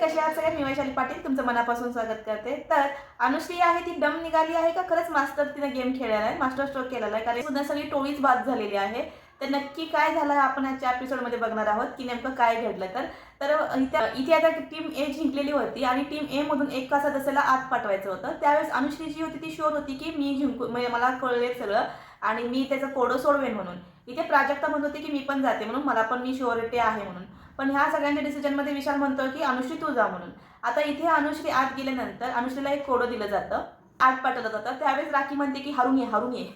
कसे आहात सगळे? मी वैशाली पाटील तुमचं मनापासून स्वागत करते. तर अनुश्री आहे ती डम निघाली आहे का खरंच मास्टर तिने गेम खेळलेला आहे, मास्टर स्ट्रोक केलेला आहे? कारण सुद्धा सगळी टोळीच बाद झालेली आहे. तर नक्की काय झालं आपण आजच्या एपिसोडमध्ये बघणार आहोत की नेमकं काय घडलं. तर इथे आता टीम ए जिंकलेली होती आणि टीम ए मधून एक सदस्याला आत पाठवायचं होतं. त्यावेळेस अनुश्री जी होती ती शुअर होती की मी जिंकू, म्हणजे मला कळले सगळं आणि मी त्याचं कोडं सोडवेन म्हणून. इथे प्राजक्ता म्हणत होती की मी पण जाते म्हणून, मला पण मी शुअरिटी आहे म्हणून. पण ह्या सगळ्यांच्या डिसिजनमध्ये विशाल म्हणतो की अनुश्री तू जा म्हणून. आता इथे अनुश्री आत गेल्यानंतर अनुश्रीला एक कोडं दिलं जातं, आत पाठवलं जातं. त्यावेळेस राखी म्हणते की हरून ये हरून ये.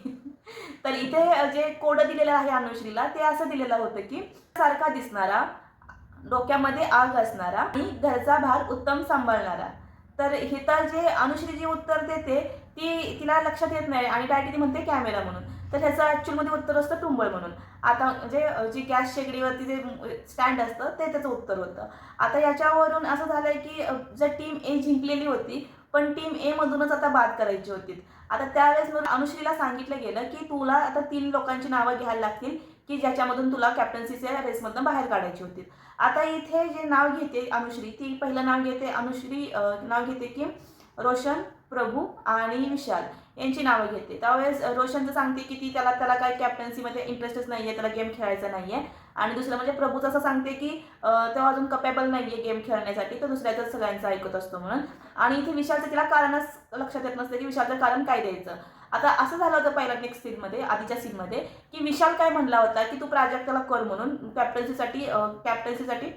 तर इथे जे कोडं दिलेलं आहे अनुश्रीला ते असं दिलेलं होतं की सारखा दिसणारा, डोक्यामध्ये आग असणारा आणि घरचा भार उत्तम सांभाळणारा. तर इथं जे अनुश्री जी उत्तर देते ती तिला लक्षात येत नाही आणि डायरेक्ट ती म्हणते कॅमेरा म्हणून. तर ह्याचं ॲक्च्युअलमध्ये उत्तर असतं टुंबळ म्हणून. आता म्हणजे जी गॅस शेगडीवरती जे स्टँड असतं ते त्याचं उत्तर होतं. आता याच्यावरून असं झालंय की जर टीम ए जिंकलेली होती पण टीम ए मधूनच आता बाद करायची होती. आता त्यावेळेस मग अनुश्रीला सांगितलं गेलं की तुला आता 3 लोकांची नावं घ्यायला लागतील की ज्याच्यामधून तुला कॅप्टन्सीच्या रेसमधून बाहेर काढायची होती. आता इथे जे नाव घेते अनुश्री, ती पहिलं नाव घेते अनुश्री नाव घेते की रोशन, प्रभू आणि विशाल यांची नावं घेते. त्यावेळेस रोशनचं सांगते की त्याला काय कॅप्टन्सीमध्ये इंटरेस्टच नाही आहे, त्याला गेम खेळायचा नाही आहे. आणि दुसरं म्हणजे प्रभूचं असं सांगते की तो अजून कपेबल नाही आहे गेम खेळण्यासाठी, तर दुसऱ्याचं सगळ्यांचं ऐकत असतो म्हणून. आणि इथे विशालचं तिला कारणच लक्षात येत नसतं की विशालचं कारण काय द्यायचं. आता असं झालं होतं पहिल्या नेक्स्ट सीनमध्ये, आधीच्या सीनमध्ये, की विशाल काय म्हणला होता की तू प्राजक्ताला कर म्हणून कॅप्टन्सीसाठी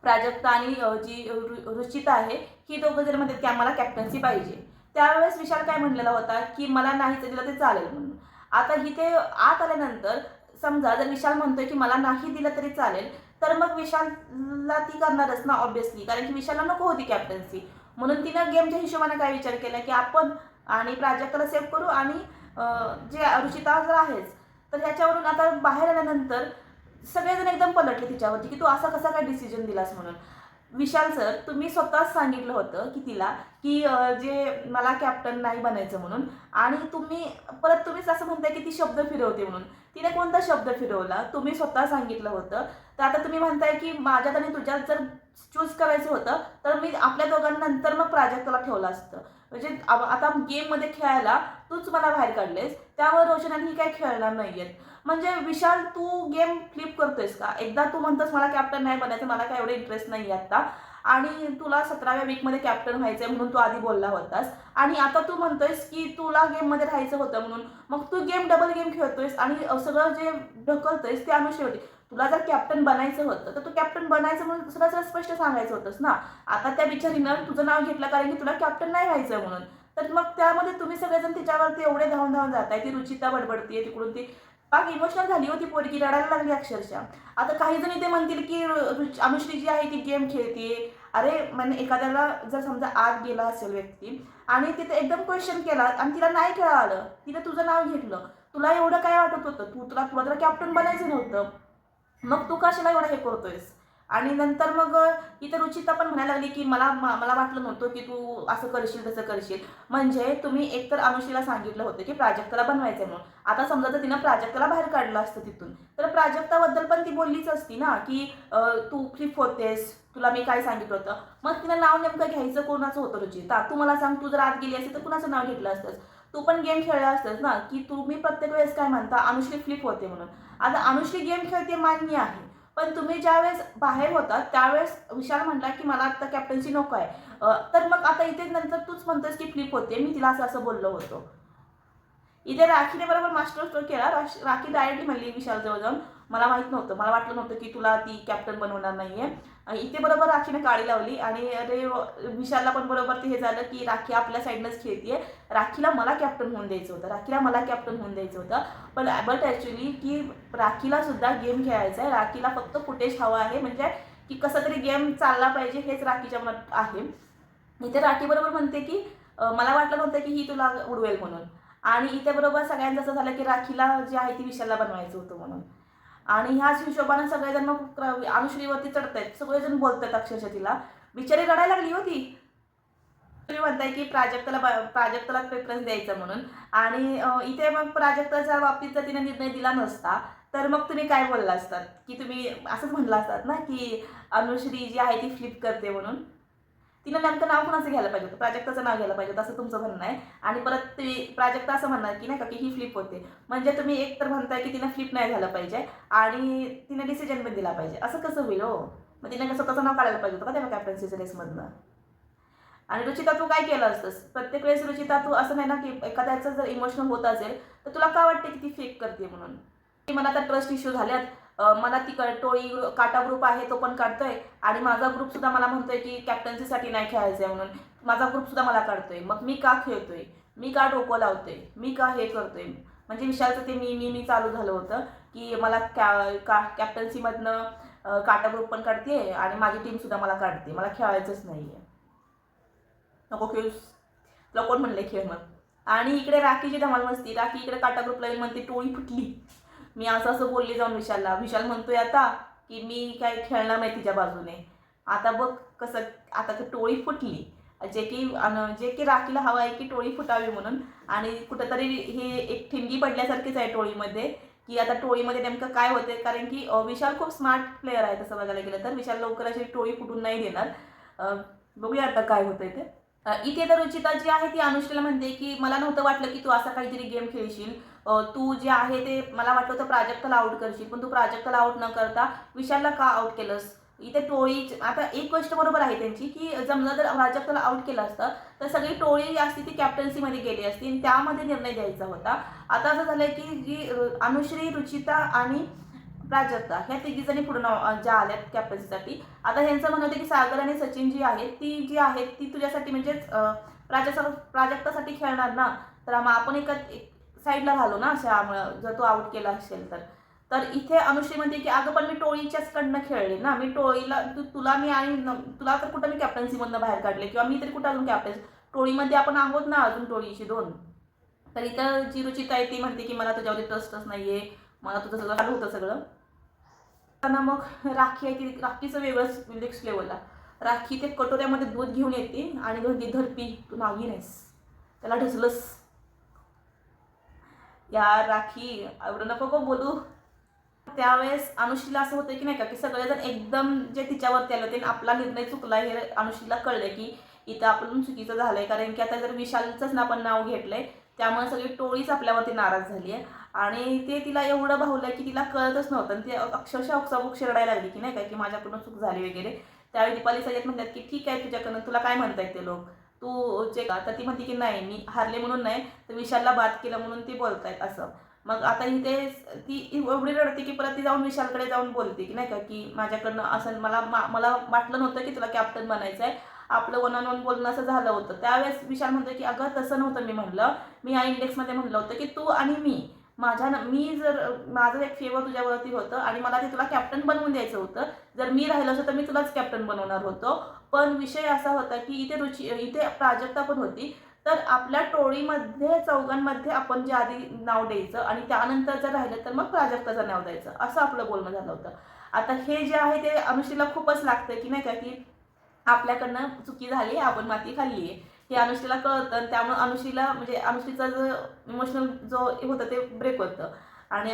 प्राजक्ता आणि जी रुचिता आहे ही दोघं जर म्हणतात की आम्हाला कॅप्टन्सी पाहिजे. त्यावेळेस विशाल काय म्हणलेला होता की मला नाहीच दिलं ते चालेल म्हणून. आता इथे आत आल्यानंतर समजा जर विशाल म्हणतोय की मला नाही दिलं तरी चालेल, तर मग विशालला ती करणारच ना ऑब्व्हियसली, कारण की विशालला नको होती कॅप्टन्सी. म्हणून तिनं गेमच्या हिशोबाने काय विचार केला की आपण आणि प्राजक्ताला सेव्ह करू आणि जे रुचिता जर आहेच. तर ह्याच्यावरून आता बाहेर आल्यानंतर सगळेजण एकदम पलटले तिच्यावरती की तू असा कसा काय डिसिजन दिलास म्हणून. विशाल सर, तुम्ही स्वतःच सांगितलं होतं की तिला की जे मला कॅप्टन नाही बनायचं म्हणून, आणि तुम्हीच असं म्हणताय की ती शब्द फिरवते म्हणून. तिने कोणता शब्द फिरवला? तुम्ही स्वतः सांगितलं होतं. तर आता तुम्ही म्हणताय की माझ्यात आणि तुझ्यात जर चूज करायचं होतं तर मी आपल्या दोघांनंतर मग प्राजक्ताला ठेवलं असतं. म्हणजे आता गेममध्ये खेळायला तूच मला बाहेर काढलेस, त्यामुळे रोशन आणि ही काही खेळणार नाहीयेत. म्हणजे विशाल, तू गेम फ्लिप करतोयस का? एकदा तू म्हणतोस मला कॅप्टन नाही बनायचं, मला काय एवढं इंटरेस्ट नाही आता, आणि तुला 17व्या वीकमध्ये कॅप्टन व्हायचंय म्हणून तू आधी बोलला होतास, आणि आता तू म्हणतोयस की तुला गेममध्ये राहायचं होतं म्हणून मग तू डबल गेम खेळतोयस आणि सगळं जे ढकलतोयस ते अनुश्री होती. तुला जर कॅप्टन बनायचं होतं तर तू कॅप्टन बनायचं म्हणून सरळ स्पष्ट सांगायचं होतंस ना. आता त्या बिचारीनं तुझं नाव घेतलं कारण की तुला कॅप्टन नाही व्हायचं म्हणून. तर मग त्यामध्ये तुम्ही सगळेजण तिच्यावरती एवढे धावून धावून जाताय. ती रुचिता बडबडतीये तिकडून, ती पाक इमोशनल झाली होती पोरगी, रडायला लागली अक्षरशः. आता काही जण इथे म्हणतील की अनुश्री जी आहे ती गेम खेळते. अरे म्हणजे एखाद्याला जर समजा आत गेला असेल व्यक्ती आणि तिथे एकदम क्वेश्चन केला आणि तिला नाही कळालं, तिने तुझं नाव घेतलं, तुला एवढं काय वाटत होतं? तुला कॅप्टन बनायचं नव्हतं, मग तू कशाला एवढं हे करतोयस? आणि नंतर मग इथं रुचिता पण म्हणायला लागली की मला वाटलं नव्हतं की तू असं करशील तसं करशील. म्हणजे तुम्ही एकतर अनुश्रीला सांगितलं होतं की प्राजक्ताला बनवायचं म्हणून. आता समजा तर तिनं प्राजक्ताला बाहेर काढलं असतं तिथून, तर प्राजक्ताबद्दल पण ती बोललीच असती ना की तू फ्लिप होतेस, तुला मी काय सांगितलं होतं. मग तिनं नाव नेमकं घ्यायचं कोणाचं होतं रुचिता? तू मला सांग, तू जर आत गेली असती तर कुणाचं नाव घेतलं असतंस? तू पण गेम खेळला असतंस ना, की तुम्ही प्रत्येक वेळेस काय म्हणता अनुश्री फ्लिप होते म्हणून. आता अनुश्री गेम खेळते मान्य आहे, पण तुम्ही ज्यावेळेस बाहेर होता त्यावेळेस विशाल म्हटला की मला आता कॅप्टन्सी नको आहे. तर मग आता इथे नंतर तूच म्हणतोस की फ्लिप होते, मी तिला असं बोललो होतो. इथे राखीने बरोबर मास्टर स्ट्रोक केला. राखी डायरेक्टली म्हणली विशाल जवळ जाऊन, मला माहित नव्हतं, मला वाटलं नव्हतं की तुला ती कॅप्टन बनवणार नाहीये. इथे बरोबर राखीने काळी लावली आणि अरे विशालला पण बरोबर ते हे झालं की राखी आपल्या साईडनंच खेळतीये. राखीला मला कॅप्टन होऊन द्यायचं होतं. पण ॲक्च्युली की राखीला सुद्धा गेम खेळायचा आहे. राखीला फक्त फुटेज हवं आहे, म्हणजे की कसा तरी गेम चालला पाहिजे हेच राखीच्या मनात आहे. इथे राखी बरोबर म्हणते की मला वाटलं नव्हतं की ही तुला उडवेल म्हणून. आणि इथे बरोबर सगळ्यांचं असं झालं की राखीला जे आहे ती विशालला बनवायचं होतं म्हणून. आणि ह्याच हिशोबाने सगळेजण मग अनुश्रीवरती चढतायत, सगळेजण बोलतात अक्षरशः तिला. बिचारी रडायला लागली होती. तुम्ही म्हणताय की प्राजक्ताला प्रेफरन्स द्यायचा म्हणून, आणि इथे मग प्राजक्ताच्या बाबतीत जर तिने निर्णय दिला नसता तर मग तुम्ही काय बोलला असतात की तुम्ही असंच म्हणला असतात ना की अनुश्री जी आहे ती फ्लिप करते म्हणून. तिनं नेमकं नाव कोणाचं घ्यायला पाहिजे होतं, प्राजक्ताचं नाव घ्यायला पाहिजे होतं असं तुमचं म्हणणं आहे. आणि परत ते प्राजक्ता असं म्हणणार की नाही का की ही फ्लिप होते. म्हणजे तुम्ही एक तर म्हणताय की तिनं फ्लिप नाही झालं पाहिजे आणि तिने डिसिजन पण दिला पाहिजे. असं कसं होईल हो? मग तिने स्वतःचं नाव काढायला पाहिजे होतं का तेव्हा कॅप्टन्सीच्या रेसमधनं. आणि रुचिता तू काय केलं असतंस प्रत्येक वेळेस रुचिता तू असं नाही ना की एखाद्याचं जर इमोशनल होत असेल तर तुला का वाटते की ती फेक करते म्हणून. की मला आता ट्रस्ट इश्यू झाल्यात, मला ती टोळी काटा ग्रुप आहे तो पण काढतोय आणि माझा ग्रुप सुद्धा मला म्हणतोय की कॅप्टन्सीसाठी नाही खेळायचं आहे म्हणून. माझा ग्रुप सुद्धा मला काढतोय, मग मी का खेळतोय, मी का डोकं लावतोय, मी का हे करतोय. म्हणजे विशालचं ते मी चालू झालं होतं की मला कॅप्टन्सीमधनं काटा ग्रुप पण काढते आणि माझी टीम सुद्धा मला काढते, मला खेळायचंच नाही आहे. नको खेळूस, तुला कोण म्हणले खेळ मग. आणि इकडे राखीची धमाल मस्ती, राखी इकडे काटा ग्रुपला येईल म्हणते टोळी फुटली. मी असं असं बोलली जाऊन विशालला. विशाल म्हणतोय आता की मी काय खेळणार नाही तिच्या बाजूने. आता बघ कसं, आता तर टोळी फुटली. जे की राखीला हवं आहे की टोळी फुटावी म्हणून. आणि कुठंतरी हे एक ठिणगी पडल्यासारखीच आहे टोळीमध्ये की आता टोळीमध्ये नेमकं काय होते. कारण की विशाल खूप स्मार्ट प्लेअर आहे तसं बघायला गेलं तर. विशाल लवकर अशी टोळी फुटून नाही देणार. बघूया आता काय होतंय ते. इथे तर रुचिता जी आहे ती अनुष्काला म्हणते की मला नव्हतं वाटलं की तू असा काहीतरी गेम खेळशील. तू जे आहे ते मला वाटलं होतं प्राजक्ताला आउट करशील, पण तू प्राजक्ताला आउट न करता विशालला का आउट केलंस. इथे टोळी आता एक गोष्ट बरोबर आहे त्यांची की जमलं जर प्राजक्ताला आउट केलं असतं तर सगळी टोळी असती ती कॅप्टन्सीमध्ये गेली असती आणि त्यामध्ये निर्णय द्यायचा होता. आता असं झालंय की जी अनुश्री, रुचिता आणि प्राजक्ता ह्या तिघीजणी पुढे ज्या आल्यात कॅप्टन्सीसाठी. आता ह्यांचं म्हणणं होतं की सागर आणि सचिन जी आहेत ती जी आहेत ती तुझ्यासाठी म्हणजेच प्राजक्तासाठी खेळणार ना. तर मग आपण एका साईडला घालू ना अशामुळं जर तो आउट केला असेल तर. तर इथे अनुश्री म्हणते की अगं पण मी टोळीच्याच कडनं खेळले ना, मी टोळीला तुला मी आणि तुला तर कुठं मी कॅप्टन्सीमधनं बाहेर काढले किंवा मी तरी कुठं अजून कॅप्टन्सी टोळीमध्ये आपण आहोत ना अजून टोळीची दोन. तर इथं जी रुचिता आहे ती म्हणते की मला तुझ्यावरती ट्रस्टच नाहीये, मला तुझं सगळं चालू होतं सगळं. मग राखी आहे ती राखीचं वेगळंच नेक्स्ट लेवलला. राखी ते कटोऱ्यामध्ये दूध घेऊन येते आणि म्हणते धरपी तू नागी नाहीस, त्याला ढसलस. यार राखी एवढं नको गो बोलू. त्यावेळेस अनुश्रीला असं होतं की नाही का की सगळेजण एकदम जे तिच्यावरती आलं ते आपला निर्णय चुकला हे अनुश्रीला कळलं की इथं आपण चुकीचं झालंय. कारण की आता जर विशालचंच ना आपण नाव घेतलंय त्यामुळे सगळी टोळीच आपल्यावरती नाराज झाली आहे. आणि ते तिला एवढं भावलं की तिला कळतच नव्हतं आणि ते अक्षरशः उकसाबुक रडायला लागली की नाही का की माझ्याकडून चूक झाली वगैरे. त्यावेळी दीपाली सगळ्यात म्हणतात की ठीक आहे तुझ्याकडनं तुला काय म्हणतायत ते लोक, तू जे का. तर ती म्हणते की नाही मी हारले म्हणून नाही तर विशालला बाद केलं म्हणून ते बोलतायत असं. मग आता इथे ती एवढी रडते की परत ती जाऊन विशालकडे जाऊन बोलते की नाही का की माझ्याकडनं असं मला वाटलं नव्हतं की तुला कॅप्टन बनायचं आहे. आपलं वन ऑन वन बोलणं असं झालं होतं. त्यावेळेस विशाल म्हणतो की अगं तसं नव्हतं मी म्हणलं, मी या इंडेक्समध्ये म्हणलं होतं की तू आणि मी जर माझं एक फेवर तुझ्यावरती होतं आणि मला ते तुला कॅप्टन बनवून द्यायचं होतं. जर मी राहिलं असतं तर मी तुलाच कॅप्टन बनवणार होतो. पण विषय असा होता की इथे प्राजक्ता पण होती. तर आपल्या टोळीमध्ये चौघांमध्ये आपण जे आधी नाव द्यायचं आणि त्यानंतर जर राहिलं तर मग प्राजक्ताचं नाव द्यायचं असं आपलं बोलणं झालं होतं. आता हे जे आहे ते अनुश्रीला खूपच लागतं की नाही का की आपल्याकडनं चुकी झाली, आपण माती खाल्ली आहे हे अनुश्रीला कळतं. आणि त्यामुळे अनुश्रीला म्हणजे अनुश्रीचा जो इमोशनल जो होतं ते ब्रेक होतं. आणि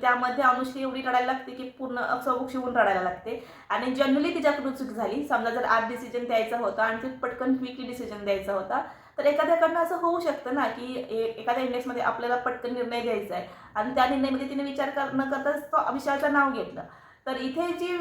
त्यामध्ये अनुश्री एवढी रडायला लागते की पूर्ण अक्षरबुक्षी होऊन रडायला लागते. आणि जनरली तिच्याकडून चूक झाली. समजा जर आज डिसिजन द्यायचा होता आणि ते पटकन क्विकली डिसिजन द्यायचा होता तर एखाद्याकडनं असं होऊ शकतं ना की एखाद्या इंडेक्समध्ये आपल्याला पटकन निर्णय द्यायचा आहे आणि त्या निर्णयामध्ये तिने विचार न करताच तो विशालचं नाव घेतलं. तर इथे जी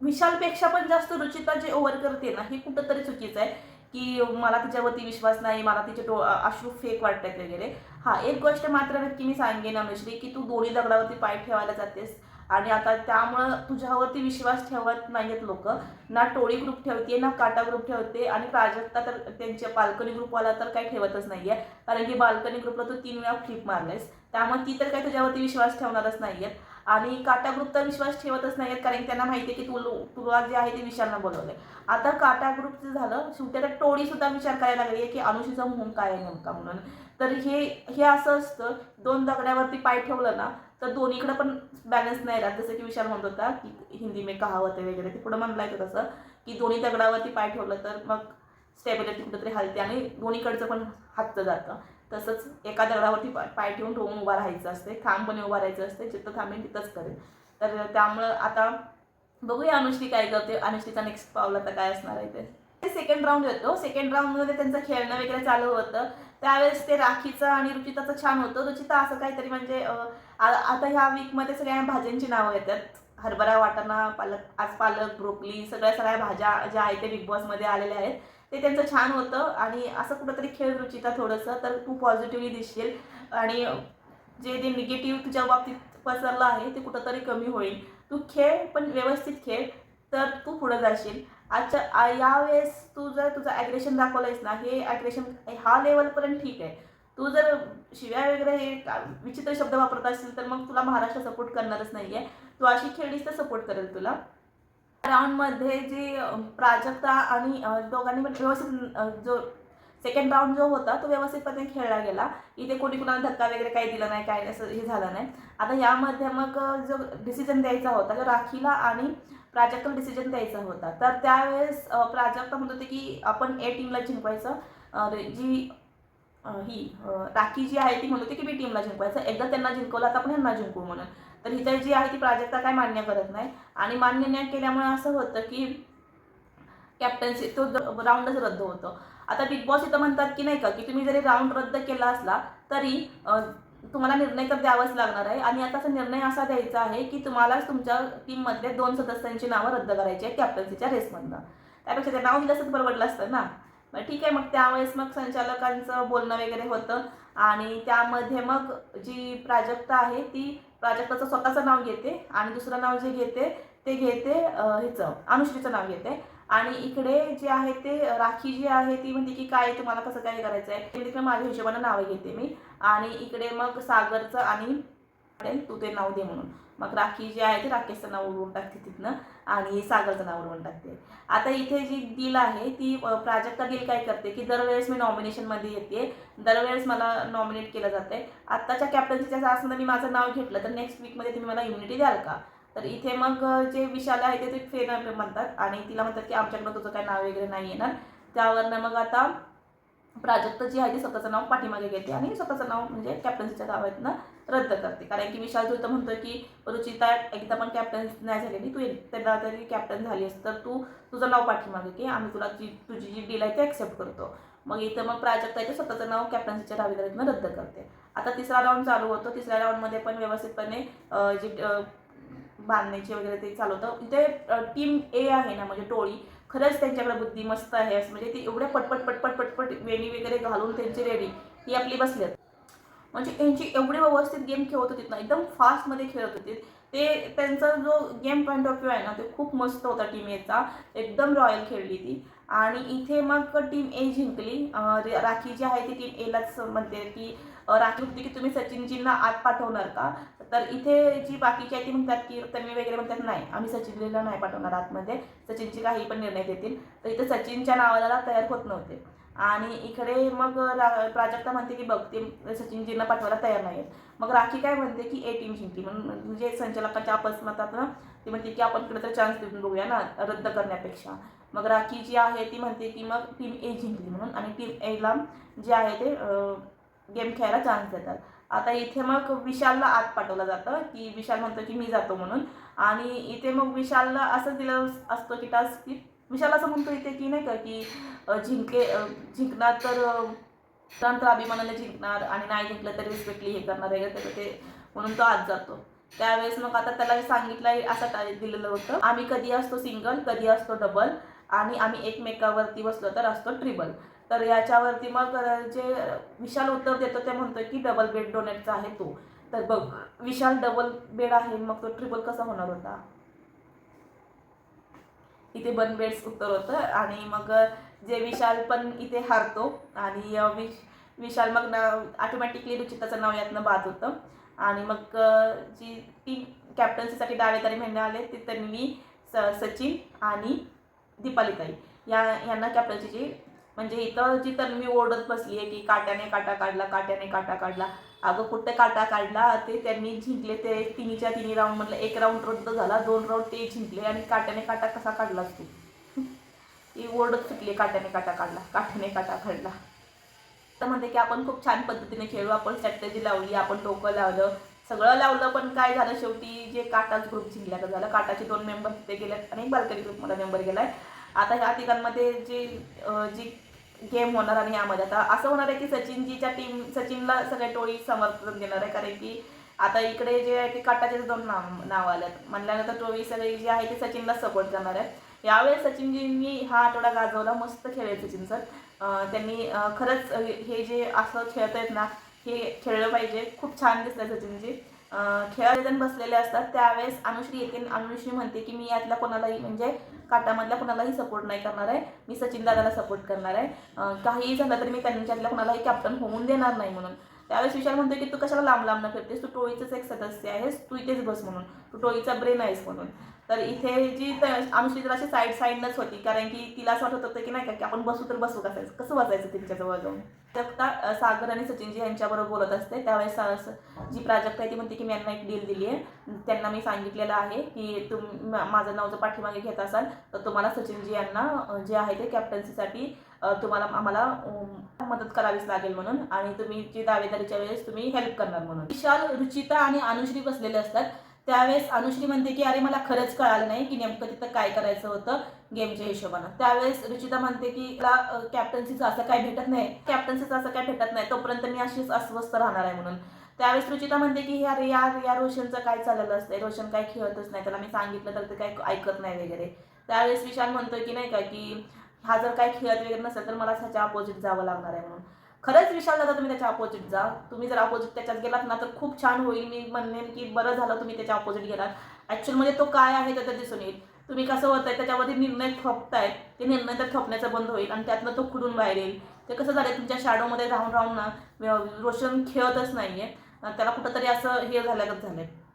विशालपेक्षा पण जास्त रुचिता जे ओव्हर करते ना हे कुठंतरी चुकीचं आहे की मला तिच्यावरती विश्वास नाही, मला तिचे अश्रू फेक वाटतात वगैरे. हा एक गोष्ट मात्र नक्की मी सांगेन अनुश्री की तू दोन्ही दगडावरती पाय ठेवायला जातेस आणि आता त्यामुळं तुझ्यावरती विश्वास ठेवत नाहीत लोक. ना टोळी ग्रुप ठेवते ना काटा ग्रुप ठेवते आणि प्राजक्ता तर त्यांच्या बाल्कनी ग्रुपवाला तर काही ठेवतच नाहीये. कारण की बाल्कनी ग्रुपला तू 3 वेळा फ्लिप मारलेस त्यामुळे ती तर काही तुझ्यावरती विश्वास ठेवणारच नाहीयेत. आणि काटा ग्रुप तर विश्वास ठेवतच नाहीयेत कारण त्यांना माहिती आहे की तुला जे आहे ते विशालनं बोलवलंय. आता काटा ग्रुपचं झालं शेवटी आता टोळी सुद्धा विचार करायला लागली आहे की अनुषीचा म्हणून काय आहे नेमका म्हणून. तर हे असं असतं दोन दगड्यावरती पाय ठेवलं ना तर दोन्हीकडे पण बॅलन्स नाही राहत. जसं की विशाल म्हणत होता की हिंदी में कहावत आहे वगैरे ते पुढं म्हणलं आहे तसं की दोन्ही दगडावरती पाय ठेवलं तर मग स्टेबिलिटी कुठंतरी हलते आणि दोन्हीकडचं पण हातचं जातं. तसंच एका दगडावरती पाय ठेवून उभा राहायचं असते, ठामपणे उभा राहायचं असते, जिथं थांबेन तिथंच करेल. तर त्यामुळं आता बघूया अनुश्री काय करते, अनुश्रीचा नेक्स्ट पाऊल आता काय असणार आहे ते. सेकंड राऊंड येतो. सेकंड राऊंडमध्ये त्यांचं खेळणं वगैरे चालू होतं. त्यावेळेस ते राखीचं आणि रुचिताचं छान होतं. रुचिता असं काहीतरी म्हणजे आता ह्या वीकमध्ये सगळ्या भाज्यांची नावं येतात. हरभरा, वाटाणा, पालक, ब्रोकली, सगळ्या भाज्या ज्या आहेत ते बिग बॉसमध्ये आलेल्या आहेत. ते त्यांचं छान होतं आणि असं कुठंतरी खेळ रुचिता थोडंसं, तर तू पॉझिटिव्हली दिसशील आणि जे निगेटिव्ह तुझ्या बाबतीत पसरलं आहे ते कुठंतरी कमी होईल. तू खेळ, पण व्यवस्थित खेळ, तर तू पुढं जाशील. यावेळेस तू जर तुझं ॲग्रेशन दाखवलंयस ना, हे ॲग्रेशन हा लेवलपर्यंत ठीक आहे. तू जर शिव्या वगैरे हे विचित्र शब्द वापरत असतील तर मग तुला महाराष्ट्र सपोर्ट करणारच नाही आहे. तू अशी खेळलीस तर सपोर्ट करेल तुला. राऊंडमध्ये जी प्राजक्ता आणि दोघांनी पण व्यवस्थित जो सेकंड राऊंड जो होता तो व्यवस्थितपणे खेळला गेला. इथे कोणी कुणाला धक्का वगैरे काही दिला नाही, काय असं हे झालं नाही. आता यामध्ये मग जो डिसिजन द्यायचा होता तो राखीला आणि प्राजक्ताला डिसिजन द्यायचा होता. तर त्यावेळेस प्राजक्ता म्हणत होते की आपण ए टीमला जिंकवायचं. जी राखी जी आहे ती म्हणत होती की बी टीमला जिंकवायचं. एकदा त्यांना जिंकवलं आता आपण यांना जिंकू म्हणून. तर इथे जी आहे ती प्राजक्ता काय मान्य करत नाही आणि मान्य नाही केल्यामुळे असं होतं की कॅप्टन्सी तो राऊंडच रद्द होतो. आता बिग बॉस इथं म्हणतात की नाही का की तुम्ही जरी राऊंड रद्द केला असला तरी तुम्हाला निर्णय तर द्यावाच लागणार आहे आणि आताचा निर्णय असा द्यायचा आहे की तुम्हालाच तुमच्या टीममधले 2 सदस्यांची नावं रद्द करायची आहेत कॅप्टन्सीच्या रेसमधनं. त्यापेक्षा ते नाव दिलं असतं परवडलं असतं ना. मग ठीक आहे, मग त्यावेळेस मग संचालकांचं बोलणं वगैरे होतं आणि त्यामध्ये मग जी प्राजक्ता आहे ती प्राजक्ताचं स्वतःचं नाव घेते आणि दुसरं नाव जे घेते ते घेते ह्याचं अनुश्रीचं नाव घेते आणि इकडे जे आहे ते राखी जी आहे ती म्हणते की काय तुम्हाला कसं काय करायचं आहे, तिकडे माझ्या हिशोबानं नावं घेते मी आणि इकडे मग सागरचं आणि तू ते नाव दे म्हणून. मग राखी जी आहे ती राकेशचं नाव उडवून टाकते तिथनं आणि सागरचं नाव उडवून टाकते. आता इथे जी डील आहे ती प्राजक्ता डील काय करते की दरवेळेस मी नॉमिनेशनमध्ये येते, दरवेळेस मला नॉमिनेट केलं जातं आहे. आत्ताच्या कॅप्टन्सीच्या तासामध्ये मी माझं नाव घेतलं तर नेक्स्ट वीकमध्ये तुम्ही मला इम्युनिटी द्याल का. तर इथे मग जे विशाल आहे ते फेर म्हणतात आणि तिला म्हणतात की आमच्याकडं तुझं काय नाव वगैरे नाही येणार. त्यावरनं मग आता प्राजक्ता जी आहे ती स्वतःचं नाव पाठीमागे घेते आणि स्वतःचं नाव म्हणजे कॅप्टन्सीच्या नावातनं रद्द करते. कारण की विशाल तर म्हणतो की रुचिता एकदा पण कॅप्टन नाही झालेली, तू एकदा तरी कॅप्टन झालीस तर तू तुझं नाव पाठीमागे घे, आम्ही तुला तुझी जी डील आहे ती ॲक्सेप्ट करतो. मग इथं मग प्राजक्ताचं स्वतःचं नाव कॅप्टन्सीच्या दावेदारीतनं रद्द करते. आता तिसरा राऊंड चालू होतो. तिसऱ्या राऊंडमध्ये पण व्यवस्थितपणे जी बांधण्याची वगैरे ते चालू होतं. इथे टीम ए आहे ना म्हणजे टोळी, खरंच त्यांच्याकडे बुद्धी मस्त आहे. असं म्हणजे ते एवढे पटपट वेणी वगैरे घालून त्यांची रेडी ही आपली बसली आहेत. म्हणजे त्यांची एवढी व्यवस्थित गेम खेळत होती ना, एकदम फास्टमध्ये खेळत होते ते. त्यांचा जो गेम पॉईंट ऑफ व्ह्यू आहे ना ते खूप मस्त होता टीम एचा, एकदम रॉयल खेळली ती. आणि इथे मग टीम ए जिंकली. राखी जी आहे ती टीम एलाच म्हणते की राखी म्हणते की तुम्ही सचिनजींना आत पाठवणार का. तर इथे जी बाकीची आहे ती म्हणतात की तन्वी वगैरे म्हणतात नाही आम्ही सचिनजीला नाही पाठवणार आतमध्ये, सचिनची काही पण निर्णय देतील. तर इथे सचिनच्या नावाला तयार होत नव्हते आणि इकडे मग प्राजक्ता म्हणते की बघ ते सचिनजींना पाठवायला तयार नाही आहेत. मग राखी काय म्हणते की ए टीम जिंकली म्हणून, म्हणजे संचालकाच्या अपस्मतातनं ती म्हणते की आपण इकडे तर चान्स देऊन बघूया ना रद्द करण्यापेक्षा. मग राखी जी आहे ती म्हणते की मग टीम ए जिंकली म्हणून आणि टीम एला जे आहे ते गेम खेळायला चान्स देतात. आता इथे मग विशालला आत पाठवलं जातं की विशाल म्हणतो की मी जातो म्हणून आणि इथे मग विशालला असं दिलं असतं की टास्क की विशाल असं म्हणतो इथे की नाही का की जिंकणार तर अभिमानाने जिंकणार आणि नाही जिंकलं तर रिस्पेक्टली हे करणार आहे त्याचं ते, म्हणून तो आत जातो. त्यावेळेस मग आता त्याला सांगितलं असं दिलेलं होतं आम्ही कधी असतो सिंगल, कधी असतो डबल आणि आम्ही एकमेकावरती बसलो तर असतो ट्रिबल. तर याच्यावरती मग जे विशाल उत्तर देतो ते म्हणतो की डबल बेड डोनेटचा आहे तो. तर बघ विशाल डबल बेड आहे मग तो ट्रिबल कसा होणार होता. इथे वन बेड्स उत्तर होतं आणि मग जे विशाल पण इथे हारतो आणि विशाल मग ऑटोमॅटिकली रुचिताचं नाव यातनं बाद होतं आणि मग जी टीम कॅप्टन्सीसाठी दावेदारी म्हणणे आले ते तन्वी, सचिन आणि दीपालीताई यांना कॅप्टन्सीची, म्हणजे इथं जी तन्वी ओरडत बसली आहे की काट्याने काटा काढला, काट्याने काटा काढला. अगं कुठे काटा काढला, ते त्यांनी जिंकले ते तिन्हीच्या तिन्ही राऊंडमधलं एक राऊंड रद्द झाला, 2 राऊंड ते जिंकले आणि काट्याने काटा कसा काढलास तू. ती ओरडत सुटली काट्याने काटा काढला, काट्याने काटा काढला. तर म्हणते की आपण खूप छान पद्धतीने खेळू, आपण स्ट्रॅटेजी लावली, आपण डोकं लावलं, सगळं लावलं, पण काय झालं शेवटी जे काटाच ग्रुप जिंकला झालं. काटाचे 2 मेंबर तिथे गेलेत आणि एक बाल्कनी ग्रुपमध्ये मेंबर गेलाय. आता ह्या तिघांमध्ये जी गेम होणार आणि यामध्ये आता असं होणार आहे की सचिनजीच्या सचिनला सगळ्या टोळी समर्थन देणार आहे, कारण की आता इकडे जे आहे ते काटाचे 2 नाव आल्यात म्हणल्यानंतर टोळी सगळी जी आहे ती सचिनला सपोर्ट करणार आहे. यावेळेस सचिनजींनी हा आठवडा गाजवला, मस्त खेळले सचिन सर. त्यांनी खरंच हे जे असं खेळत आहेत ना, हे खेळलं पाहिजे. खूप छान दिसतं सचिनजी. खेळाडू जण बसलेले असतात त्यावेळेस अनुश्री येते. अनुश्री म्हणते की मी यातल्या कोणालाही म्हणजे काटामधल्या कोणालाही सपोर्ट नाही करणार आहे, मी सचिन दादाला सपोर्ट करणार आहे. काहीही झालं तरी मी त्यांच्यातल्या कोणालाही कॅप्टन होऊन देणार नाही म्हणून. त्यावेळेस विशाल म्हणतो की तू कशाला लांब लांब न फिरतेस, तू टोळीचंच एक सदस्य आहेस, तू इथेच बस म्हणून, तू टोळीचा ब्रेन आहेस म्हणून. तर इथे जी अनुश्री तर अशी साईडनच होती, कारण की तिला असं वाटत होतं की नाही का की आपण बसू तर बसू कसं बसायचं त्यांच्याजवळ जाऊन. प्राजक्ता सागर आणि सचिनजी यांच्याबरोबर बोलत असते त्यावेळेस जी प्राजक्ता आहे ती म्हणते की मी यांना एक डील दिली आहे, त्यांना मी सांगितलेलं आहे की माझं नाव जर पाठीमागे घेत असाल तर तुम्हाला सचिनजी यांना जे आहे ते कॅप्टन्सीसाठी तुम्हाला आम्हाला मदत करावीच लागेल म्हणून, आणि तुम्ही जी दावेदारीच्या वेळेस तुम्ही हेल्प करणार म्हणून. विशाल, रुचिता आणि अनुश्री बसलेले असतात त्यावेळेस अनुश्री म्हणते की अरे मला खरंच कळालं नाही की नेमकं तिथं काय करायचं होतं गेमच्या हिशोबानं. त्यावेळेस रुचिता म्हणते की मला कॅप्टन्सीचं असं काय भेटत नाही, तोपर्यंत मी अशीच अस्वस्थ राहणार आहे म्हणून. त्यावेळेस रुचिता म्हणते की अरे या रोशनचं काय चाललेलं असतंय, रोशन काय खेळतच नाही, त्याला मी सांगितलं तर ते काय ऐकत नाही वगैरे. त्यावेळेस विशाल म्हणतोय की नाही का की हा जर काय खेळत वगैरे नसेल तर मला त्याच्या अपोजिट जावं लागणार आहे म्हणून. खरंच विशाल दादा तुम्ही त्याच्या अपोजिट जा, तुम्ही जर अपोजिट त्याच्यात गेलात ना तर खूप छान होईल. मी म्हणेन की बरं झालं तुम्ही त्याच्या अपोजिट गेलात. ॲक्च्युअलमध्ये तो काय आहे त्याचं दिसून येईल. तुम्ही कसं होतंय त्याच्यामध्ये निर्णय ठोपताय, ते निर्णय तर ठोपण्याचं बंद होईल आणि त्यातनं तो खुडून बाहेर येईल. ते कसं झालं तुमच्या शॅडोमध्ये राहून ना रोशन खेळतच नाही आहे, त्याला कुठंतरी असं हे झाल्यागत झालं आहे.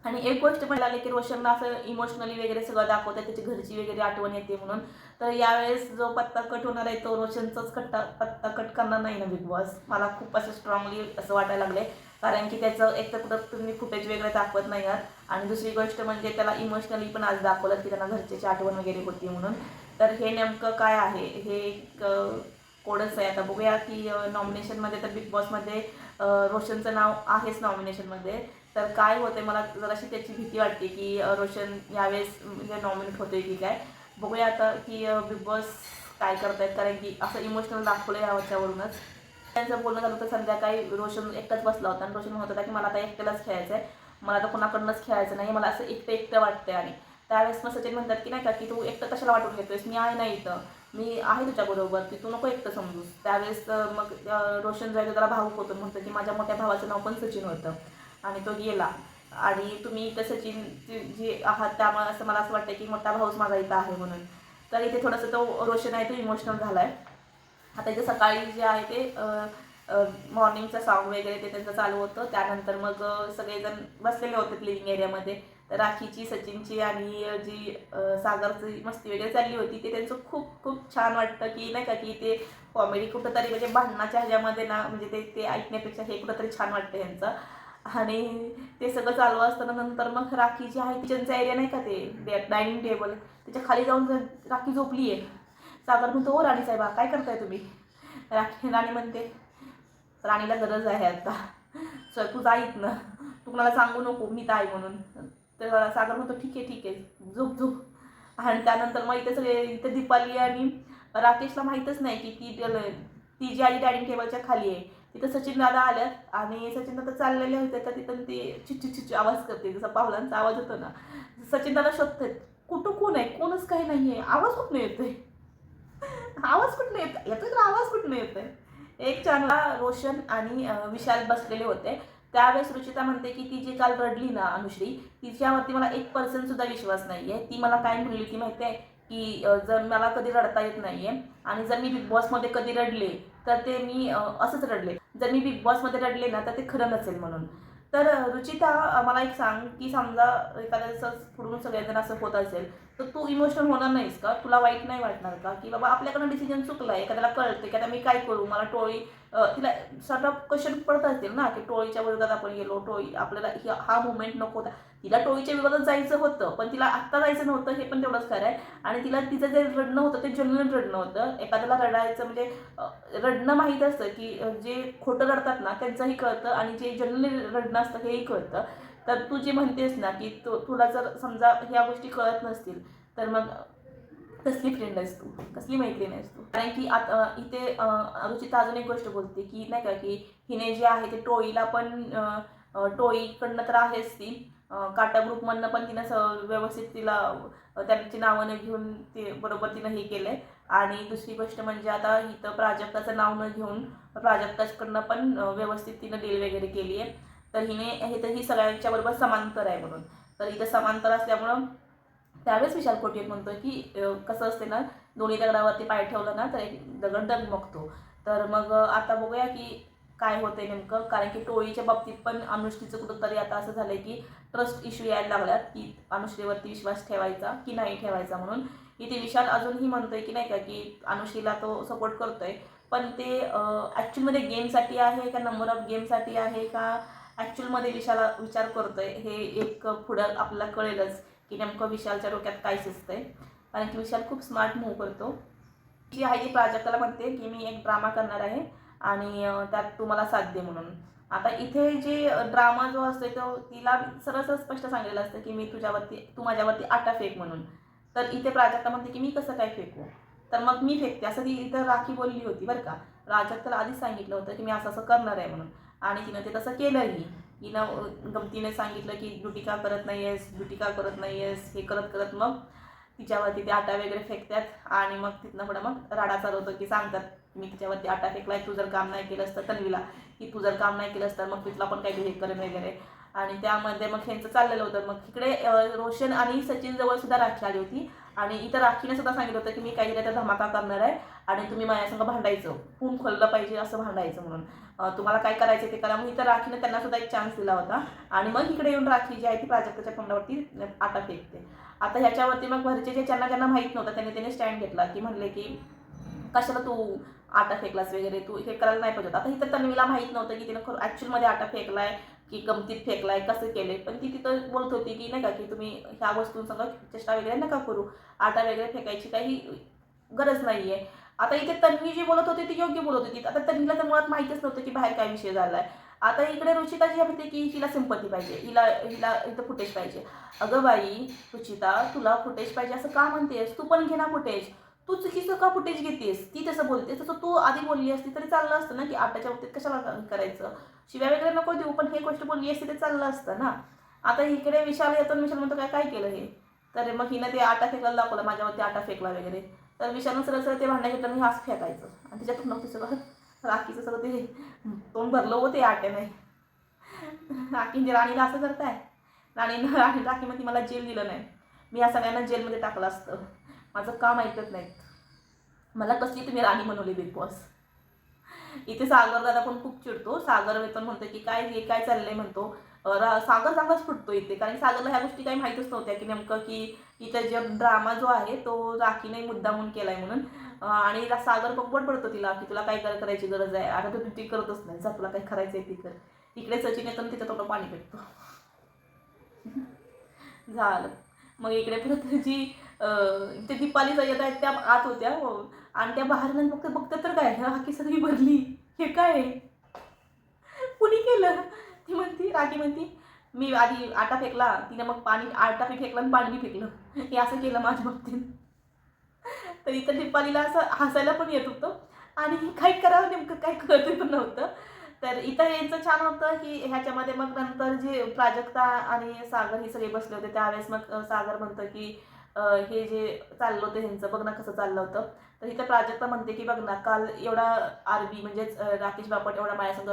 आणि एक गोष्ट पण लागली की रोशनला असं इमोशनली वगैरे सगळं दाखवतं, त्याची घरची वगैरे आठवण येते म्हणून. तर यावेळेस जो पत्ता कट होणार आहे तो रोशनचाच पत्ता कट करणार नाही ना बिग बॉस. मला खूप असं स्ट्रॉंगली असं वाटायला लागले, कारण की त्याचं एक तर कुठं तुम्ही फुटेज वगैरे दाखवत नाही आहात, आणि दुसरी गोष्ट म्हणजे त्याला इमोशनली पण आज दाखवलं की त्यांना घरच्याची आठवण वगैरे होती म्हणून. तर हे नेमकं काय आहे हे एक कोडच आहे. आता बघूया की नॉमिनेशनमध्ये तर बिग बॉसमध्ये रोशनचं नाव आहेच नॉमिनेशनमध्ये, तर काय होते मला जराशी त्याची भीती वाटते की रोशन यावेळेस म्हणजे नॉमिनेट होतोय की काय. बघूया आता की बिग बॉस काय करतायत, कारण की असं इमोशनल दाखवलं याच्यावरूनच. त्यांचं बोलणं झालं तर संध्याकाळी रोशन एकटाच बसला होता आणि रोशन म्हणत होता की मला आता एकट्यालाच खेळायचं आहे, मला आता कोणाकडनंच खेळायचं नाही, मला असं एकटं वाटतंय. आणि त्यावेळेस मग सचिन म्हणतात की नाही का की तू एकटं कशाला वाटून घेतोयस, मी आहे ना इथं, मी आहे तुझ्याबरोबर, की तू नको एकटं समजूस. त्यावेळेस मग रोशन जायचं त्याला भाऊक होतो, म्हणतो की माझ्या मोठ्या भावाचं नाव पण सचिन होतं आणि तो गेला, आणि तुम्ही इथं सचिन जे आहात त्यामुळे असं मला असं वाटतं की मोठा भाऊच माझा इथं आहे म्हणून. तर इथे थोडंसं तो रोशन आहे तो इमोशनल झाला आहे. आता इथे सकाळी जे आहे ते मॉर्निंगचं सॉन्ग वगैरे ते त्यांचं चालू होतं. त्यानंतर मग सगळेजण बसलेले होते लिव्हिंग एरियामध्ये. तर राखीची, सचिनची आणि जी सागरची मस्ती वगैरे चालली होती ते त्यांचं खूप खूप छान वाटतं की नाही का की ते कॉमेडी कुठंतरी म्हणजे भांडणाच्या ह्याच्यामध्ये ना म्हणजे ते ऐकण्यापेक्षा हे कुठंतरी छान वाटतं यांचं. आणि ते सगळं चालू असताना नंतर मग राखी जी आहे किचनचा एरिया नाही का ते डायनिंग टेबल त्याच्या खाली जाऊन राखी झोपली आहे. सागर म्हणतो ओ राणी साहेबा काय करताय तुम्ही. राणी म्हणते राणीला गरज आहे आता, सर तू जा इथनं, तू कुणाला सांगू नको मी ताई म्हणून. तर सागर म्हणतो ठीक आहे झोप. आणि त्यानंतर मग इथे सगळे इथे दीपाली आणि राकेशला माहीतच नाही की ती जी आली डायनिंग टेबलच्या खाली आहे तिथं सचिन दादा आल्यात, आणि सचिन दादा चाललेले होते तर तिथं ते चिच्ची आवाज करते जसा पावलांचा आवाज होतो ना. सचिन दादा शोधतात कुठं कोण आहे, कोणच काही नाही आहे, आवाज कुठनं येतोय, येतोय तर आवाज कुठनं येतोय. एक चांगला रोशन आणि विशाल बसलेले होते. त्यावेळेस रुचिता म्हणते की ती जी काल रडली ना अनुश्री, तिच्यावरती मला 1% सुद्धा विश्वास नाही आहे. ती मला काय म्हणली की माहिती आहे की जर मला कधी रडता येत नाही आहे आणि जर मी बिग बॉसमध्ये कधी रडले तर ते मी असंच रडले, जर मी बिग बॉसमध्ये रडले ना तर ते खरं नसेल म्हणून. तर रुचिता मला एक सांग की समजा एखाद्याचं पुढून सगळेजण असं होत असेल तर तू इमोशनल होणार नाहीस का? तुला वाईट नाही वाटणार का? की बाबा आपल्याकडनं डिसिजन चुकला आहे, एखाद्याला कळतं की आता मी काय करू, मला टोळी तिला सॉर्ट ऑफ क्वेश्चन पडत असतील ना, की टोळीच्या विरोधात आपण गेलो, टोळी आपल्याला हा मुवमेंट नको होता. तिला टोळीच्या विरोधात जायचं होतं, पण तिला आत्ता जायचं नव्हतं, हे पण तेवढंच खरं आहे. आणि तिला तिचं जे रडणं होतं ते जेन्युइन रडणं होतं. एखाद्याला रडायचं म्हणजे रडणं माहीत असतं, की जे खोटं रडतात ना त्यांचंही कळतं आणि जे जेन्युइन रडणं असतं हेही कळतं. तर तू जे म्हणतेस ना, की तुला जर समजा ह्या गोष्टी कळत नसतील, तर मग कसली फ्रेंड आहेस तू, कसली मैत्रीण आहेस तू? कारण की आता इथे रुचिता अजून एक गोष्ट बोलते, की नाही का, की हिने जे आहे ते टोळीला पण टोळीकडनं तर आहेच ती, काटा ग्रुपमधनं पण तिनं व्यवस्थित तिला त्यांची नावं न घेऊन ते बरोबर तिनं हे केलं आहे. आणि दुसरी गोष्ट म्हणजे आता इथं प्राजक्ताचं नाव न घेऊन प्राजक्ताकडनं पण व्यवस्थित तिनं डील वगैरे केली आहे. तर हिने हे तर ही सगळ्यांच्या बरोबर समांतर आहे म्हणून. तर इथं समांतर असल्यामुळं त्यावेळेस विशाल कोटिये म्हणतोय, की कसं असते ना, दोन्ही दगडावरती पाय ठेवलं ना तर एक दगड डगमगतो. तर मग आता बघूया की काय होतंय नेमकं. कारण की टोळीच्या बाबतीत पण अनुष्ठीचं कुठंतरी आता असं झालंय, की ट्रस्ट इश्यू यायला लागल्यात, की अनुष्ठीवरती विश्वास ठेवायचा की नाही ठेवायचा म्हणून. इथे विशाल अजूनही म्हणतोय, की नाही का, की अनुष्ठीला तो सपोर्ट करतोय. पण ते ॲक्च्युअलमध्ये गेमसाठी आहे का नंबर ऑफ गेमसाठी आहे का ॲक्च्युअलमध्ये विशाला विचार करतोय, हे एक पुढं आपल्याला कळेलच, की नेमकं विशालच्या डोक्यात काय सुचतंय. कारण की विशाल खूप स्मार्ट मूव्ह करतो. जी आहे ती प्राजक्ताला म्हणते, की मी एक ड्रामा करणार आहे आणि त्यात तू मला साथ दे म्हणून. आता इथे जे ड्रामा जो असतो तो तिला सरळ सरळ स्पष्ट सांगितलेलं असतं, की तू माझ्यावरती आटा फेक म्हणून. तर इथे प्राजक्ता म्हणते, की मी कसं काय फेकू? तर मग मी फेकते असं ती इथं राखी बोलली होती बरं का. प्राजक्ताला आधीच सांगितलं होतं, की मी असं असं करणार आहे म्हणून. आणि तिनं ते तसं केलंही. हिनं गमतीने सांगितलं, की ड्युटी का करत नाही आहेस, ड्युटी का करत नाही आहेस, हे करत करत मग तिच्यावरती ते आटा वगैरे फेकतात आणि मग तिथनं पुढं मग राडा चालू होतो, की सांगतात, मी तिच्यावरती आटा फेकलाय, तू जर काम नाही केलंस तर तन्वीला, की तू जर काम नाही केलंस तर मग तिथला पण काही हे करेन वगैरे. आणि त्यामध्ये मग ह्यांचं चाललेलं होतं. मग इकडे रोशन आणि सचिन जवळ सुद्धा राखी आली होती आणि इथं राखीने सुद्धा सांगितलं होतं, की मी काहीतरी आता धमाका करणार आहे आणि तुम्ही माझ्यासंग भांडायचं, खून खोललं पाहिजे असं भांडायचं म्हणून. तुम्हाला काय करायचं ते करा. मग इथं राखीने त्यांना सुद्धा एक चान्स दिला होता आणि मग इकडे येऊन राखी जी आहे ती प्राजक्ताच्या तोंडावरती आटा फेकते. आता ह्याच्यावरती मग घरचे जे ज्यांना ज्यांना माहीत नव्हतं त्याने स्टँड घेतला, की म्हणले, की कशाला तू आटा फेकलास वगैरे, तू हे करायला नाही पाहिजे. आता इथं तन्वीला माहीत नव्हतं, की तिनं ॲक्च्युअलमध्ये आटा फेकलाय की गमतीत फेकलाय, कसं केलंय. पण ती तिथं बोलत होती, की नाही का, की तुम्ही ह्या वस्तूंसंग चेष्टा वगैरे नका करू, आटा वगैरे फेकायची काही गरज नाही आहे. आता इथे तन्वी जी बोलत होती ती योग्य बोलत होती. आता तन्वीला तर मुळात माहीतच नव्हतं, की बाहेर काय विषय झाला आहे. आता इकडे रुचिता जी म्हणते, की हिला सिंपती पाहिजे, हिला हिला इथं फुटेज पाहिजे. अगं बाई रुचिता, तुला फुटेज पाहिजे असं का म्हणतेस? तू पण घे ना फुटेज. तू चुकीचं का फुटेज घेतेस? ती तसं बोलते. तसं तू आधी बोलली असती तरी चाललं असतं ना, की आटाच्या बाबतीत कशाला करायचं? शिव्या वगैरे नको देऊ, पण हे गोष्ट बोलली असती तर चाललं असतं ना. आता इकडे विशाल येतो आणि विशाल म्हणतो, काय काय केलं हे? तर मग हिनं ते आटा फेकायला दाखवला, माझ्यावरती आटा फेकला वगैरे. तर विशालनं सरळ सरळ ते भांडण घेतलं आणि हाच फेकायचं आणि त्याच्यातून नव्हते सगळं राखीचं सगळं ते तोंड भरलं होते आट्याने. राखीने राणीला असं करताय. राखी मध्ये मला जेल दिलं नाही, मी या सगळ्यांना जेलमध्ये टाकलं असतं. माझं काम ऐकत नाहीत, मला कसली तुम्ही राणी बनवली बिग बॉस. इथे सागर दादा पण खूप चिडतो. सागर वेतन म्हणतो, की काय हे काय चाललंय म्हणतो. सागर चांगलाच फुटतो इथे, कारण सागरला ह्या गोष्टी काही माहीतच नव्हत्या, की नेमकं की इथं जे ड्रामा जो आहे तो राखीने मुद्दामून केलाय म्हणून. आणि सागर पण पडतो तिला, की तुला काय करायची गरज आहे, आता तू ती करतच नाही, जा तुला काय करायचंय ती कर. इकडे सचिन येतो तिच्या तोंड पाणी फेकतो. झालं. मग इकडे परत जी ते दीपाली सय्यद आहेत त्या आत होत्या हो. आणि त्या बाहेर नाही बघते बघते तर काय राखी सगळी भरली. हे काय कुणी केलं? ती म्हणती, राखी म्हणती, मी आधी आटा फेकला, तिने मग पाणी आटा बी फेकला आणि पाणी बी फेकलं, हे असं केलं माझ्या बाबतीत. तर इथं दीपालीला असं हसायला पण येत होतं आणि काय करावं नेमकं काय कळत पण नव्हतं. तर इथं यांचं छान होतं, की ह्याच्यामध्ये मग नंतर जे प्राजक्ता आणि सागर हे सगळे बसले होते त्यावेळेस मग सागर म्हणतं, की हे जे चाललं होतं ह्यांचं बघ ना कसं चाललं होतं. तर इथं प्राजक्ता म्हणते, की बघ ना काल एवढा आरबी म्हणजेच राकेश बापट एवढा माझ्यासंग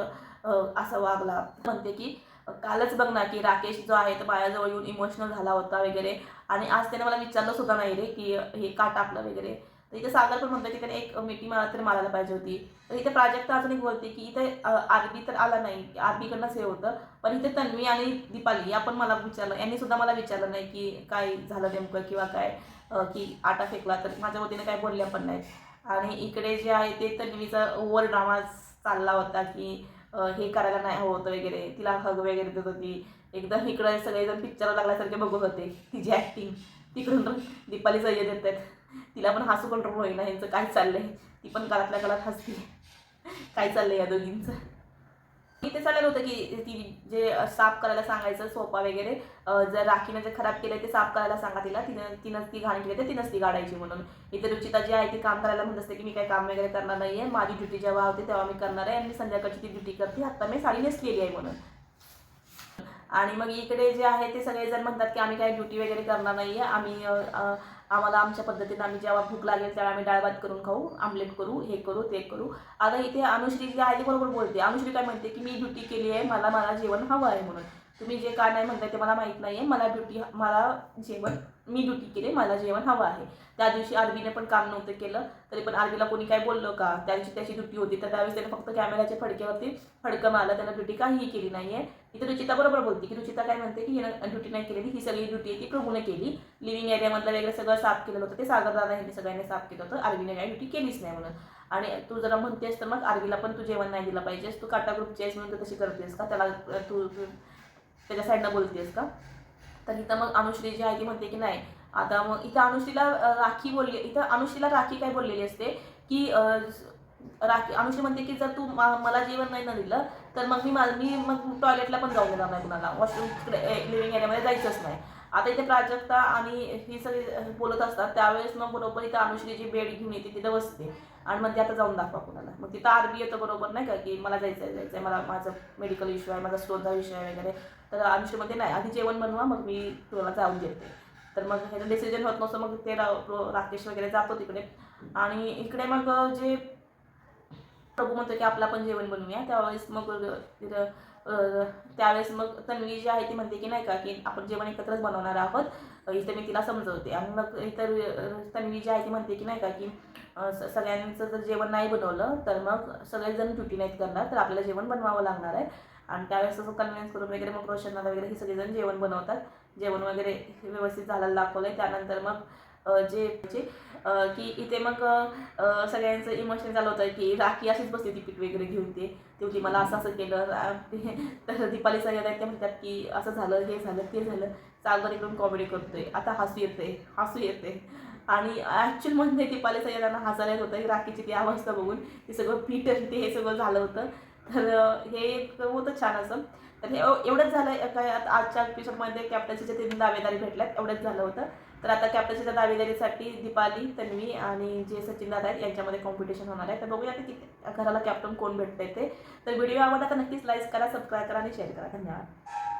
असं वागला. म्हणते, की कालच बघ ना, की राकेश जो आहे तो माझ्याजवळ येऊन इमोशनल झाला होता वगैरे आणि आज त्याने मला विचारलं सुद्धा नाही रे, की हे का टाकलं वगैरे. तर इथे सागर पण म्हणतो, की त्याने एक मिठी मला तरी मारायला पाहिजे होती. तर इथे प्राजक्ता अजून एक बोलते, की इथे आरबी तर आला नाही, आरबीकडनंच हे होतं. पण इथे तन्वी आणि दीपाली या पण मला विचारलं, यांनी सुद्धा मला विचारलं नाही, की काय झालं नेमकं किंवा काय. की आटा फेकला, तर माझ्या वतीने काही बोलल्या पण नाहीत. आणि इकडे जे आहे ते तन्वीचा ओव्हर ड्रामा चालला होता की हे करायला नाही हवं होतं वगैरे, तिला हग वगैरे देत होती. एकदम इकडे सगळेजण पिक्चर लागल्यासारखे बघत होते तिची ॲक्टिंग. तिकडून दीपाली सय्यद येतात, तिला पण हसू कंट्रोल होईना ह्यांचं काय चाललंय. ती पण काळातल्या काळात हसते, काय चाललंय या दोघींचं. इथे चाललेलं होतं की ती जे साफ करायला सांगायचं सोफा वगैरे, जर राखीनं जे खराब केलंय ते साफ करायला सांगा तिला, तिनंच ती घाण केली तर तिनंच ती काढायची म्हणून. इथे रुचिता जी आहे ती काम करायला म्हणत असते की मी काही काम वगैरे करणार नाही आहे, माझी ड्युटी जेव्हा होते तेव्हा मी करणार आहे आणि मी संध्याकाळची ती ड्युटी करते, आत्ता मी साडी नेसलेली आहे म्हणून. आणि मग इकडे जे आहे ते सगळेजण म्हणतात की आम्ही काही ड्युटी वगैरे करणार नाही आहे, आम्हाला आमच्या पद्धतीने आम्ही जेव्हा भूक लागेल तेव्हा आम्ही डाळ भात करून खाऊ, आमलेट करू, हे करू ते करू. आता इथे अनुश्री जी आहे ती बरोबर बोलते. अनुश्री काय म्हणते की मी ड्युटी केली आहे, मला जेवण हवं आहे म्हणून. तुम्ही जे काय नाही म्हणताय ते मला माहीत नाही आहे, मी ड्युटी केली, मला जेवण हवं आहे. त्या दिवशी आरबीने पण काम नव्हतं केलं, तरी पण आरबीला कोणी काय बोललं का? त्या दिवशी त्याची ड्युटी होती, तर त्यावेळेस त्याने फक्त कॅमेऱ्याच्या फडक्यावरती फडकं मारलं, त्याला ड्युटी काहीही केली नाही आहे. इथे रुचिता बरोबर बोलते की रुचिता काय म्हणते की हिनं ड्युटी नाही केलेली, ही सगळी ड्युटी आहे ती प्रभूने केली. लिव्हिंग एरियामधलं वगैरे सगळं साफ केलेलं होतं ते सागरदादा यांनी सगळ्यांनी साफ केलं होतं, आरबीने काही ड्युटी केलीच नाही म्हणून. आणि तू जरा म्हणतेस तर मग आरबीला पण तू जेवण नाही दिलं पाहिजेस, तू काटा ग्रुपची आहेस म्हणून तू तशी करतेस का? त्याला तू त्याच्या साईडनं बोलतेस का? तर इथं मग अनुश्री जी आहे ती म्हणते की नाही. आता मग इथं अनुश्रीला राखी काय बोललेली असते की अनुश्री म्हणते की जर तू मला जेवण नाही ना दिलं तर मग मी मग टॉयलेटला पण जाऊन देणार नाही कुणाला, वॉशरूम तिकडे लिव्हिंग एरियामध्ये जायचंच नाही. आता इथे प्राजक्ता आणि ही सगळी बोलत असतात त्यावेळेस मग बरोबर इथं अनुश्री जी बेड घेऊन येते तिथं बसते आणि मग ते आता जाऊन दाखवा कुणाला. मग तिथं आरबी येतं बरोबर नाही का की मला जायचं आहे मला माझं मेडिकल इश्यू आहे, माझा स्टोनचा विषय आहे वगैरे. तर अनुश्रीमध्ये नाही, आधी जेवण बनवा मग मी तुला जाऊन देते. तर मग ह्याचं डिसिजन होत नसतं, मग ते राकेश वगैरे जातो तिकडे. आणि इकडे मग जे प्रभू म्हणतो की आपला पण जेवण बनवूया, त्यावेळेस मग मग तन्वी जी आहे ती म्हणते की नाही का की आपण जेवण एकत्रच बनवणार आहोत. इथे मी तिला समजवते आणि मग इतर तन्वी जी आहे ती म्हणते की नाही का की सगळ्यांचं जर जेवण नाही बनवलं तर मग सगळेजण ड्युटी नाहीत करणार, तर आपल्याला जेवण बनवावं लागणार आहे. आणि त्यावेळेस तसं कन्व्हिन्स करून वगैरे मग रोशनला वगैरे ही सगळेजण जेवण बनवतात. जेवण वगैरे व्यवस्थित झालेलं दाखवलं आहे. त्यानंतर मग की इथे मग सगळ्यांचं इमोशन झालं होतं की राखी अशीच बसते ती पीठ वगैरे घेऊन ती मला असं केलं. तर दीपाली सय्यद आहेत त्या म्हणतात की असं झालं, हे झालं, ते झालं, चालवर इकडून कॉमेडी करतोय. आता हसू येते आणि ॲक्च्युअलमध्ये दीपाली सय्यदांना हसायला येत होतं राखीची ती अवस्था बघून. ती सगळं पीठ हे सगळं झालं होतं. तर हे एक होतं छान असं. तर हे एवढंच झालं काय आजच्या एपिसोडमध्ये कॅप्टन्सीच्या 3 दावेदारी भेटल्यात, एवढंच झालं होतं. तर आता कॅप्टन्सीच्या दावेदारीसाठी दीपाली, तन्वी आणि जे सचिन दादा आहेत यांच्यामध्ये कॉम्पिटिशन होणार आहे. तर बघूया की घराला कॅप्टन कोण भेटतंय ते. तर व्हिडिओ आवडला तर नक्कीच लाईक करा, सबस्क्राईब करा आणि शेअर करा. धन्यवाद.